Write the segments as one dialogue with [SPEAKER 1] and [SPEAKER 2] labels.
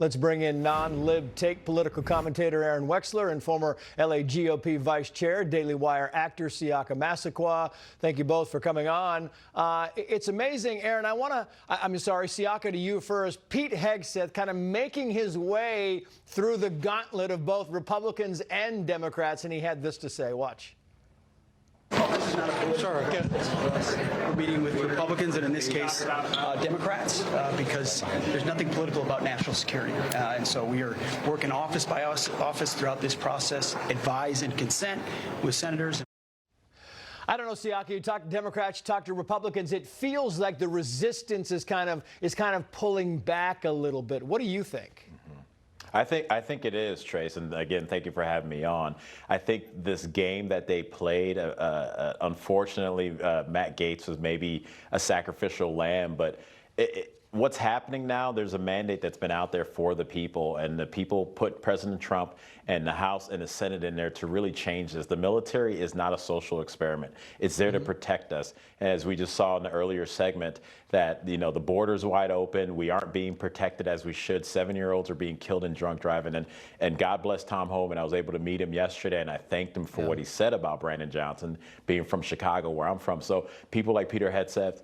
[SPEAKER 1] Let's bring in non-lib take political commentator Aaron Wexler and former LA GOP vice chair, Daily Wire actor Siaka Massaquoi. Thank you both for coming on. It's amazing, Aaron. I'm sorry, Siaka, to you first. Pete Hegseth kind of making his way through the gauntlet of both Republicans and Democrats, and he had this to say. Watch.
[SPEAKER 2] Sure. We're meeting with Republicans and, in this case, Democrats, because there's nothing political about national security. And so we are working office by office throughout this process, advise and consent with senators.
[SPEAKER 1] I don't know, Siaka, you talk to Democrats, you talk to Republicans. It feels like the resistance is kind of pulling back a little bit. What do you think?
[SPEAKER 3] I think it is, Trace, and again, thank you for having me on. I think this game that they played, unfortunately, Matt Gaetz was maybe a sacrificial lamb, but what's happening now, there's a mandate that's been out there for the people, and the people put President Trump and the House and the Senate in there to really change this. The military is not a social experiment. It's there to protect us. As we just saw in the earlier segment, that the border's wide open. We aren't being protected as we should. 7-year-olds are being killed in drunk driving. And God bless Tom Homan. I was able to meet him yesterday, and I thanked him for what he said about Brandon Johnson, being from Chicago, where I'm from. So people like Peter Hegseth,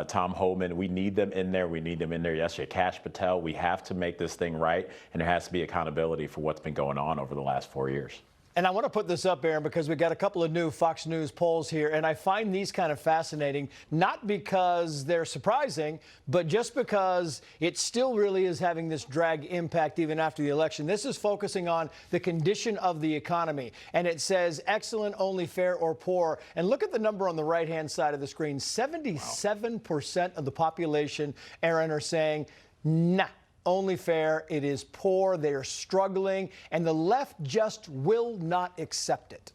[SPEAKER 3] Tom Homan, we need them in there. We need them in there yesterday. Kash Patel, we have to make this thing right, and there has to be accountability for what's been going on over the last 4 years.
[SPEAKER 1] And I want to put this up, Aaron, because we've got a couple of new Fox News polls here, and I find these kind of fascinating, not because they're surprising, but just because it still really is having this drag impact even after the election. This is focusing on the condition of the economy, and it says excellent, only fair, or poor. And look at the number on the right-hand side of the screen. 77% of the population, Aaron, are saying, nah. Only fair, it is poor, they are struggling, and the left just will not accept it.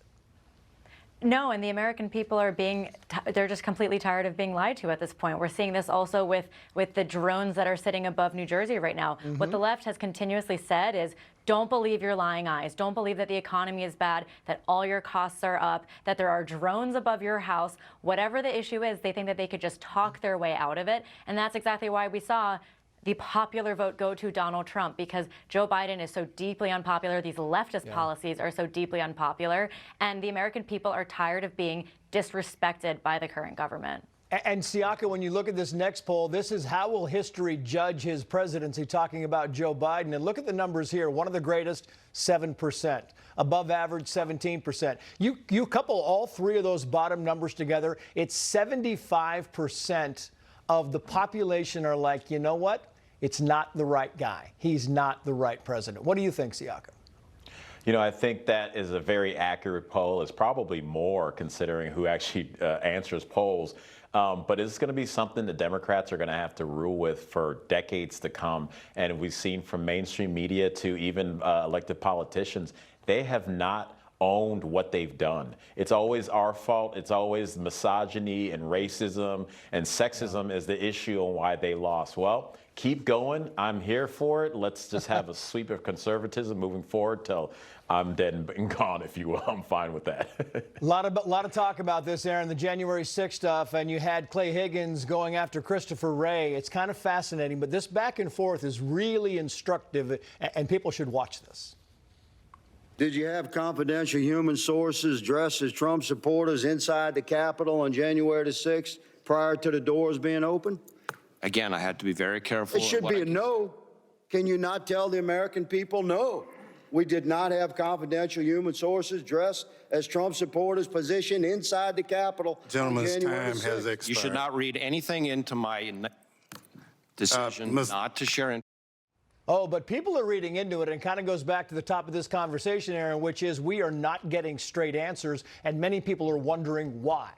[SPEAKER 4] No, and the American people are they're just completely tired of being lied to at this point. We're seeing this also with the drones that are sitting above New Jersey right now. What the left has continuously said is, don't believe your lying eyes. Don't believe that the economy is bad, that all your costs are up, that there are drones above your house. Whatever the issue is, they think that they could just talk their way out of it. And that's exactly why we saw the popular vote go to Donald Trump, because Joe Biden is so deeply unpopular. These leftist policies are so deeply unpopular, and the American people are tired of being disrespected by the current government.
[SPEAKER 1] And Siaka, when you look at this next poll, this is how will history judge his presidency, talking about Joe Biden. And look at the numbers here. One of the greatest, 7%. Above average, 17%. You couple all three of those bottom numbers together, it's 75% of the population are like, you know what? It's not the right guy. He's not the right president. What do you think, Siaka?
[SPEAKER 3] I think that is a very accurate poll. It's probably more considering who actually answers polls. But it's going to be something the Democrats are going to have to rule with for decades to come. And we've seen from mainstream media to even elected politicians, they have not owned what they've done. It's always our fault. It's always misogyny and racism and sexism is the issue on why they lost. Well, keep going. I'm here for it. Let's just have a sweep of conservatism moving forward till I'm dead and gone, if you will. I'm fine with that.
[SPEAKER 1] A lot of talk about this, Aaron, the January 6th stuff, and you had Clay Higgins going after Christopher Wray. It's kind of fascinating, but this back and forth is really instructive, and people should watch this.
[SPEAKER 5] Did you have confidential human sources dressed as Trump supporters inside the Capitol on January the 6th prior to the doors being open?
[SPEAKER 6] Again, I had to be very careful.
[SPEAKER 5] It should be a no. Can you not tell the American people no? We did not have confidential human sources dressed as Trump supporters positioned inside the Capitol.
[SPEAKER 7] Gentleman's time has expired.
[SPEAKER 6] You should not read anything into my decision not to share.
[SPEAKER 1] Oh, but people are reading into it, and kind of goes back to the top of this conversation, Aaron, which is we are not getting straight answers, and many people are wondering why.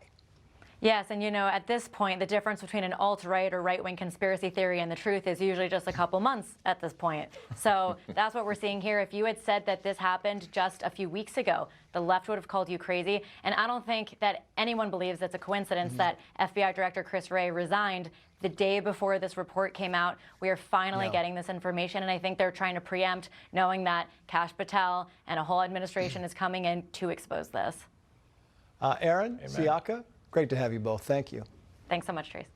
[SPEAKER 4] Yes, and at this point, the difference between an alt-right or right-wing conspiracy theory and the truth is usually just a couple months at this point. So that's what we're seeing here. If you had said that this happened just a few weeks ago, the left would have called you crazy. And I don't think that anyone believes it's a coincidence that FBI Director Chris Wray resigned the day before this report came out. We are finally getting this information, and I think they're trying to preempt, knowing that Kash Patel and a whole administration is coming in to expose this.
[SPEAKER 1] Aaron, Siaka, great to have you both. Thank you.
[SPEAKER 4] Thanks so much, Trace.